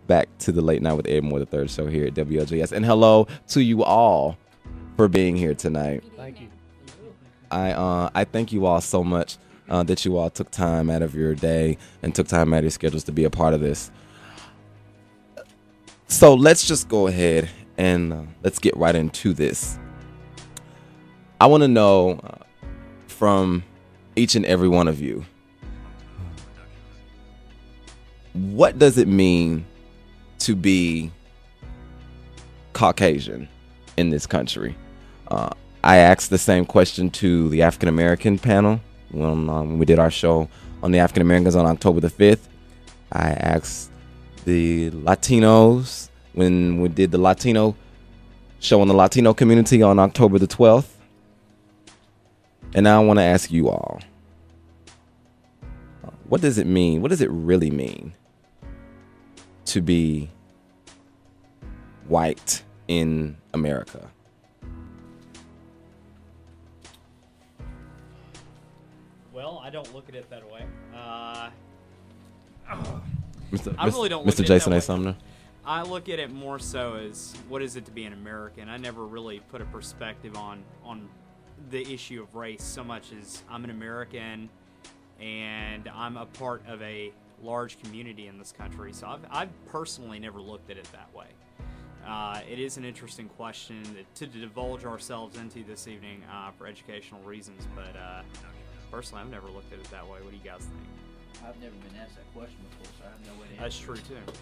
back to the Late Night with Ed Moore, the third show here at WLJS. And hello to you all for being here tonight. Thank you. I thank you all so much that you all took time out of your day and took time out of your schedules to be a part of this. So let's just go ahead and let's get right into this. I want to know from each and every one of you, what does it mean to be Caucasian in this country? I asked the same question to the African American panel when we did our show on the African Americans on October the 5th. I asked the Latinos when we did the Latino show on the Latino community on October the 12th. And now I want to ask you all, what does it mean? What does it really mean to be white in America? Well, I don't look at it that way. I really don't look Mr. at it Jason that A. way. Sumner. I look at it more so as what is it to be an American. I never really put a perspective on the issue of race so much as I'm an American and I'm a part of a large community in this country. So I've personally never looked at it that way. It is an interesting question to divulge ourselves into this evening for educational reasons, but personally, I've never looked at it that way. What do you guys think? I've never been asked that question before, so I have no way to That's answer. true too.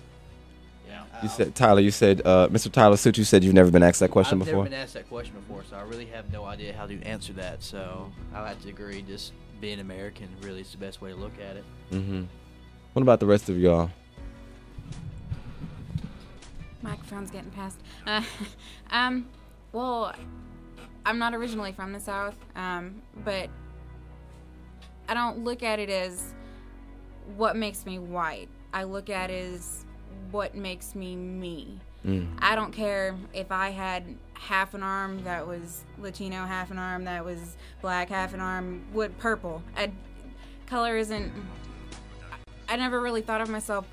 Yeah. You said, Tyler, Mr. Tyler Suit, you said you've never been asked that question I've before? never been asked that question before, so I really have no idea how to answer that. So I'll have to agree, just being American really is the best way to look at it. Mm-hmm. What about the rest of y'all? Microphone's getting passed. Well, I'm not originally from the South, but I don't look at it as what makes me white. I look at it as what makes me me. I don't care if I had half an arm that was Latino, half an arm that was black, half an arm with purple. Color isn't... I never really thought of myself,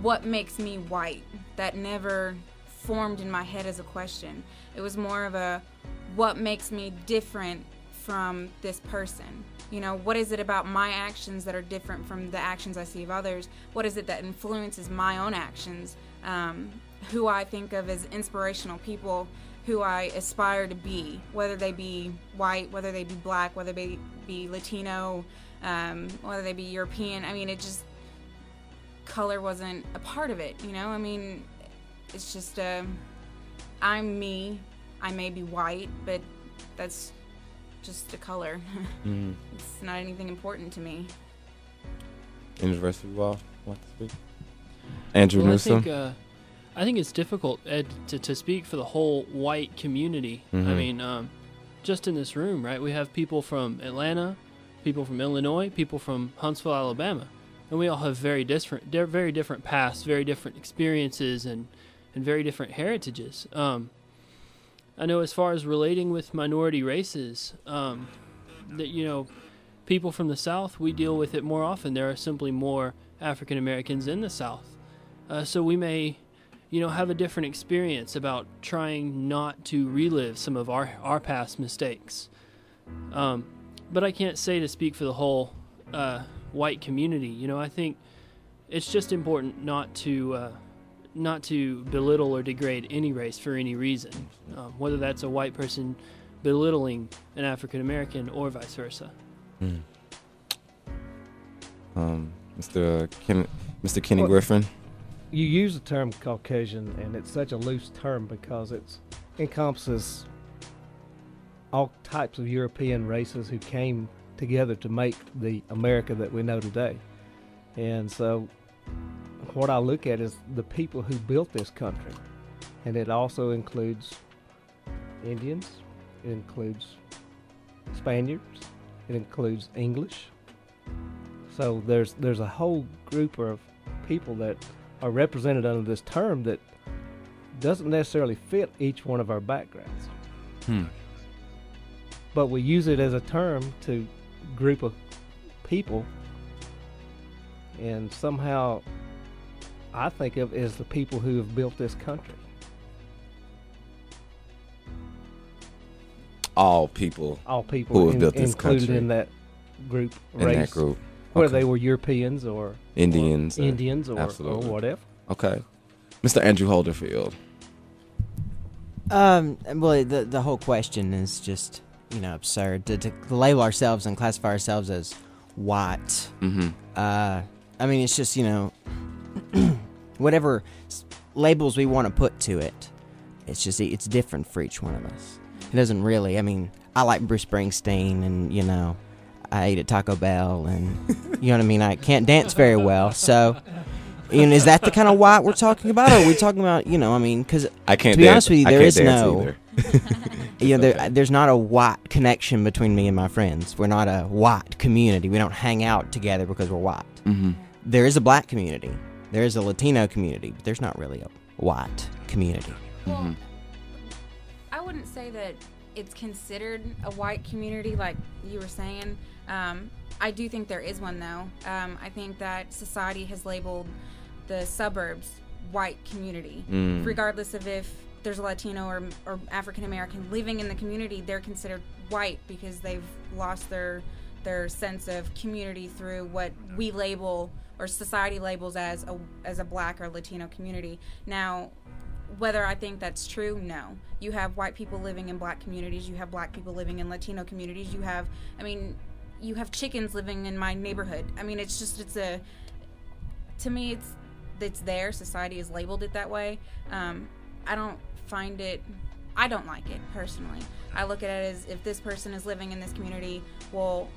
what makes me white? That never formed in my head as a question. It was more of a, what makes me different from this person? You know, what is it about my actions that are different from the actions I see of others? What is it that influences my own actions? Who I think of as inspirational people, who I aspire to be, whether they be white, whether they be black, whether they be Latino, whether they be European. I mean, it just, color wasn't a part of it, you know? I mean, it's just, I'm me. I may be white, but that's just a color. It's not anything important to me. Any of the rest of you all want to speak? Andrew Well, Newsom? I think it's difficult, Ed, to speak for the whole white community. I mean, just in this room, right? We have people from Atlanta, people from Illinois, people from Huntsville, Alabama, and we all have very different pasts, very different experiences, and very different heritages. I know as far as relating with minority races, that people from the South, we deal with it more often. There are simply more African Americans in the South, so we may have a different experience about trying not to relive some of our past mistakes. But I can't say to speak for the whole white community. I think it's just important not to belittle or degrade any race for any reason, whether that's a white person belittling an African American or vice versa. Mr. Kenny Griffin? You use the term Caucasian, and it's such a loose term because it encompasses all types of European races who came together to make the America that we know today. And so what I look at is the people who built this country, and it also includes Indians, it includes Spaniards, it includes English. So there's a whole group of people that are represented under this term that doesn't necessarily fit each one of our backgrounds. But we use it as a term to group of people, and somehow I think of as the people who have built this country. All people Who have built this included country. in that group, in race, that group. whether Okay. they were Europeans or Indians. Indians or Absolutely. whatever. Okay. Mr. Andrew Holderfield. Well, the whole question is just, absurd to label ourselves and classify ourselves as white. Mm-hmm. I mean, it's just, whatever labels we want to put to it, it's different for each one of us. It doesn't really, I like Bruce Springsteen and, I ate at Taco Bell and, you know what I mean? I can't dance very well, so... is that the kind of white we're talking about, or are we talking about, because I can't to be dance. honest with you, I there can't is dance no, either. there's not a white connection between me and my friends. We're not a white community. We don't hang out together because we're white. Mm-hmm. There is a black community. There is a Latino community, but there's not really a white community. Well, Mm-hmm. I wouldn't say that it's considered a white community like you were saying. I do think there is one, though. I think that society has labeled the suburbs white community. Regardless of if there's a Latino or African American living in the community, they're considered white because they've lost their sense of community through what we label or society labels as a black or Latino community. Now, whether I think that's true, no. You have white people living in black communities. You have black people living in Latino communities. You have chickens living in my neighborhood. To me, it's there. Society has labeled it that way. I don't like it personally. I look at it as if this person is living in this community, well,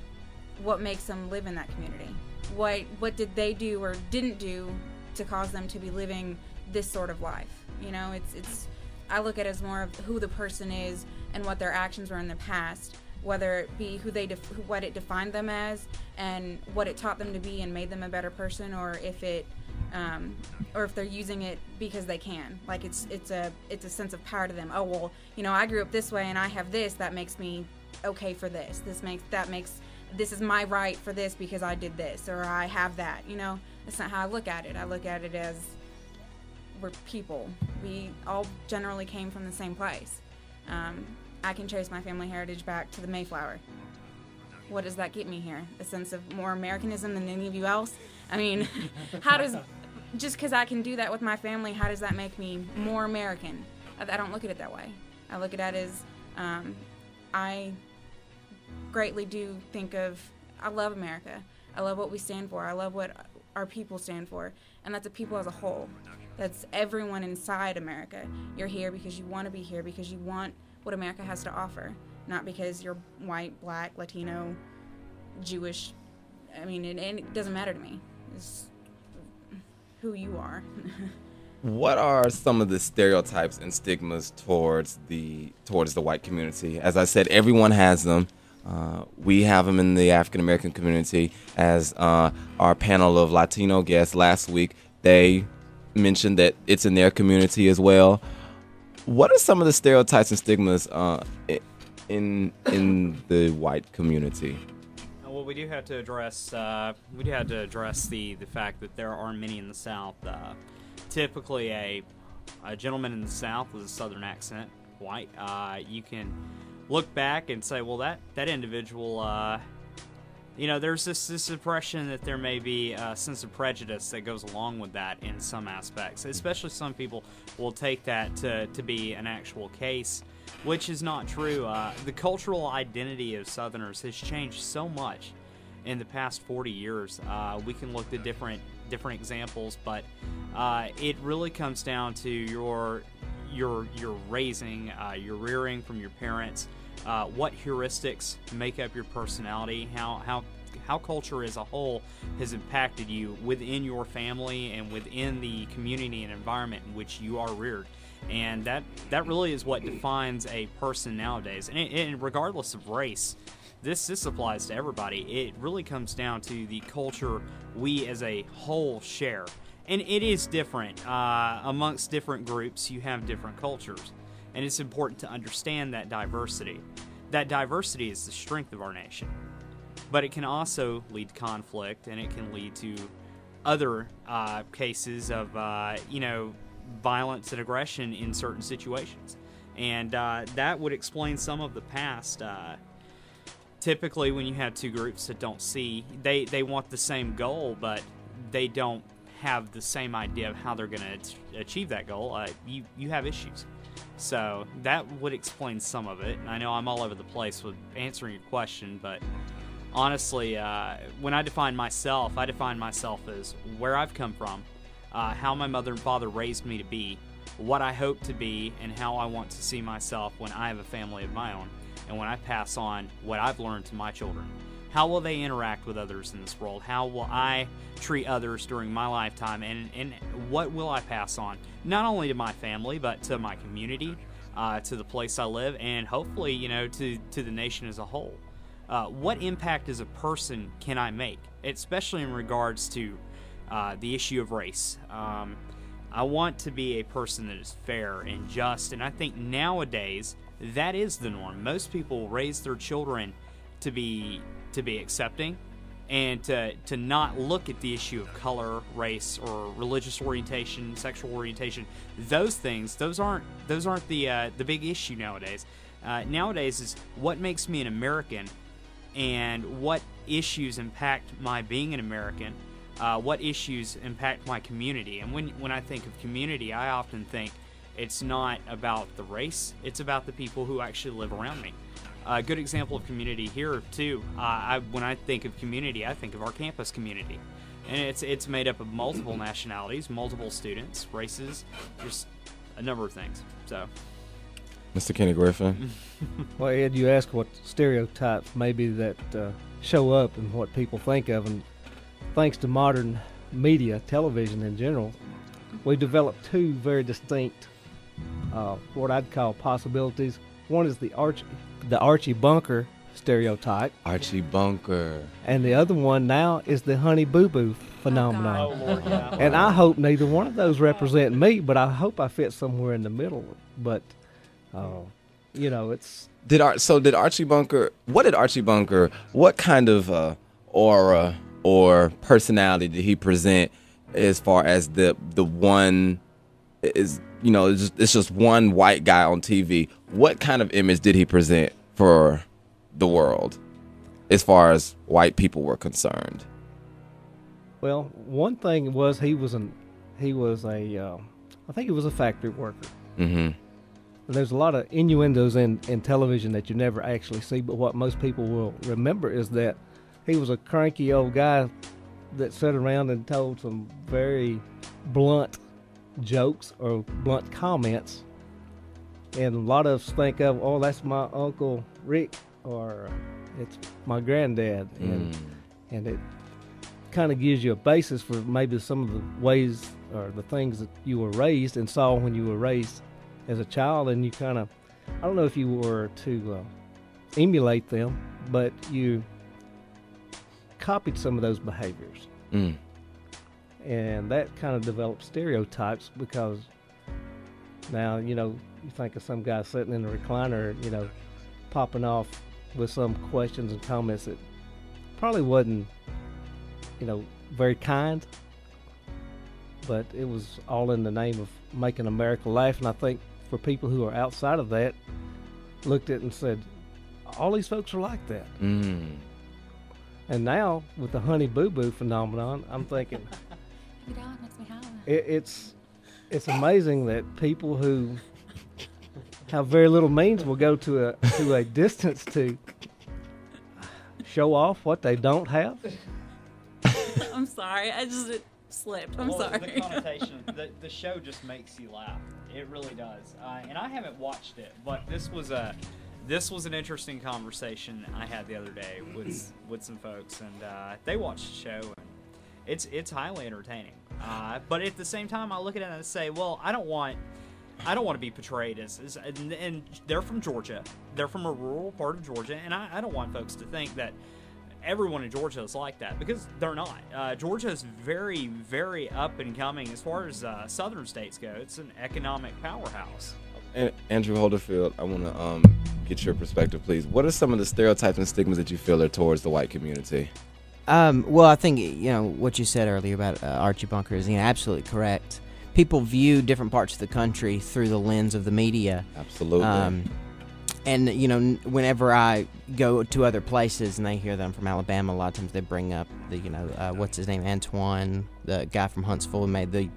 what makes them live in that community? What did they do or didn't do to cause them to be living this sort of life? I look at it as more of who the person is and what their actions were in the past, whether it be what it defined them as and what it taught them to be and made them a better person, or if they're using it because they can. Like it's a sense of power to them. Oh, well, I grew up this way and I have this, that makes me okay for this. This is my right for this because I did this or I have that. That's not how I look at it. I look at it as we're people. We all generally came from the same place. I can trace my family heritage back to the Mayflower. What does that get me here? A sense of more Americanism than any of you else? Just because I can do that with my family, how does that make me more American? I don't look at it that way. I look at it as, I greatly do think of, I love America. I love what we stand for. I love what our people stand for. And that's a people as a whole. That's everyone inside America. You're here because you want to be here, because you want what America has to offer, not because you're white, black, Latino, Jewish. It doesn't matter to me. It's who you are. What are some of the stereotypes and stigmas towards the white community? As I said, everyone has them. We have them in the African American community. As our panel of Latino guests last week, they mentioned that it's in their community as well. What are some of the stereotypes and stigmas in the white community? Well, we do have to address the fact that there are many in the South. Typically, a gentleman in the South with a Southern accent, white, you can look back and say, well, that individual, there's this impression that there may be a sense of prejudice that goes along with that in some aspects. Especially some people will take that to be an actual case, which is not true. The cultural identity of Southerners has changed so much in the past 40 years. We can look at different examples, but it really comes down to your raising, your rearing from your parents. What heuristics make up your personality, how culture as a whole has impacted you within your family and within the community and environment in which you are reared. And that really is what defines a person nowadays. And regardless of race, this applies to everybody. It really comes down to the culture we as a whole share. And it is different. Amongst different groups, you have different cultures. And it's important to understand that diversity. That diversity is the strength of our nation. But it can also lead to conflict, and it can lead to other cases of violence and aggression in certain situations, and that would explain some of the past. Typically, when you have two groups that don't see, they want the same goal, but they don't have the same idea of how they're going to achieve that goal. You have issues. So that would explain some of it. And I know I'm all over the place with answering your question, but honestly, when I define myself as where I've come from, how my mother and father raised me to be, what I hope to be, and how I want to see myself when I have a family of my own, and when I pass on what I've learned to my children. How will they interact with others in this world? How will I treat others during my lifetime? And what will I pass on? Not only to my family, but to my community, to the place I live, and hopefully, to the nation as a whole. What impact as a person can I make, especially in regards to the issue of race? I want to be a person that is fair and just, and I think nowadays that is the norm. Most people raise their children to be accepting, and to not look at the issue of color, race, or religious orientation, sexual orientation. Those things, those aren't the big issue nowadays. Nowadays is what makes me an American, and what issues impact my being an American. What issues impact my community. And when I think of community, I often think it's not about the race; it's about the people who actually live around me. A good example of community here too. When I think of community, I think of our campus community, and it's made up of multiple nationalities, multiple students, races, just a number of things. So, Mr. Kenny Griffin. Well, Ed, you asked what stereotypes maybe that show up and what people think of, and thanks to modern media, television in general, we developed two very distinct, what I'd call possibilities. One is the Archie Bunker stereotype. Archie Bunker. And the other one now is the Honey Boo Boo phenomenon. Oh, Lord, yeah. And I hope neither one of those represent me, but I hope I fit somewhere in the middle. But, it's... Did Archie Bunker, what kind of aura or personality did he present as far as the one is, it's just one white guy on TV? What kind of image did he present for the world as far as white people were concerned? Well, one thing was I think he was a factory worker. Mm-hmm. And there's a lot of innuendos in television that you never actually see, but what most people will remember is that he was a cranky old guy that sat around and told some very blunt jokes or blunt comments. And a lot of us think of, oh, that's my Uncle Rick, or it's my granddad. And it kind of gives you a basis for maybe some of the ways or the things that you were raised and saw when you were raised as a child. And you kind of, I don't know if you were to emulate them, but you copied some of those behaviors. And that kind of developed stereotypes, because now, you think of some guy sitting in a recliner, popping off with some questions and comments that probably wasn't, very kind, but it was all in the name of making America laugh. And I think for people who are outside of that, looked at it and said, all these folks are like that. And now with the Honey Boo Boo phenomenon, I'm thinking it's amazing that people who have very little means will go to a distance to show off what they don't have. I'm sorry, I just slipped. I'm sorry. The connotation, the show just makes you laugh. It really does. And I haven't watched it, but this was an interesting conversation I had the other day with some folks, and they watched the show, and it's highly entertaining. But at the same time, I look at it and I say, well, I don't want to be portrayed as and they're from Georgia. They're from a rural part of Georgia, and I don't want folks to think that everyone in Georgia is like that, because they're not. Georgia is very, very up and coming as far as southern states go. It's an economic powerhouse. And Andrew Holderfield, I want to get your perspective, please. What are some of the stereotypes and stigmas that you feel are towards the white community? Well, I think what you said earlier about Archie Bunker is absolutely correct. People view different parts of the country through the lens of the media. Absolutely. And whenever I go to other places and they hear that I'm from Alabama, a lot of times they bring up the what's his name, Antoine, the guy from Huntsville who made the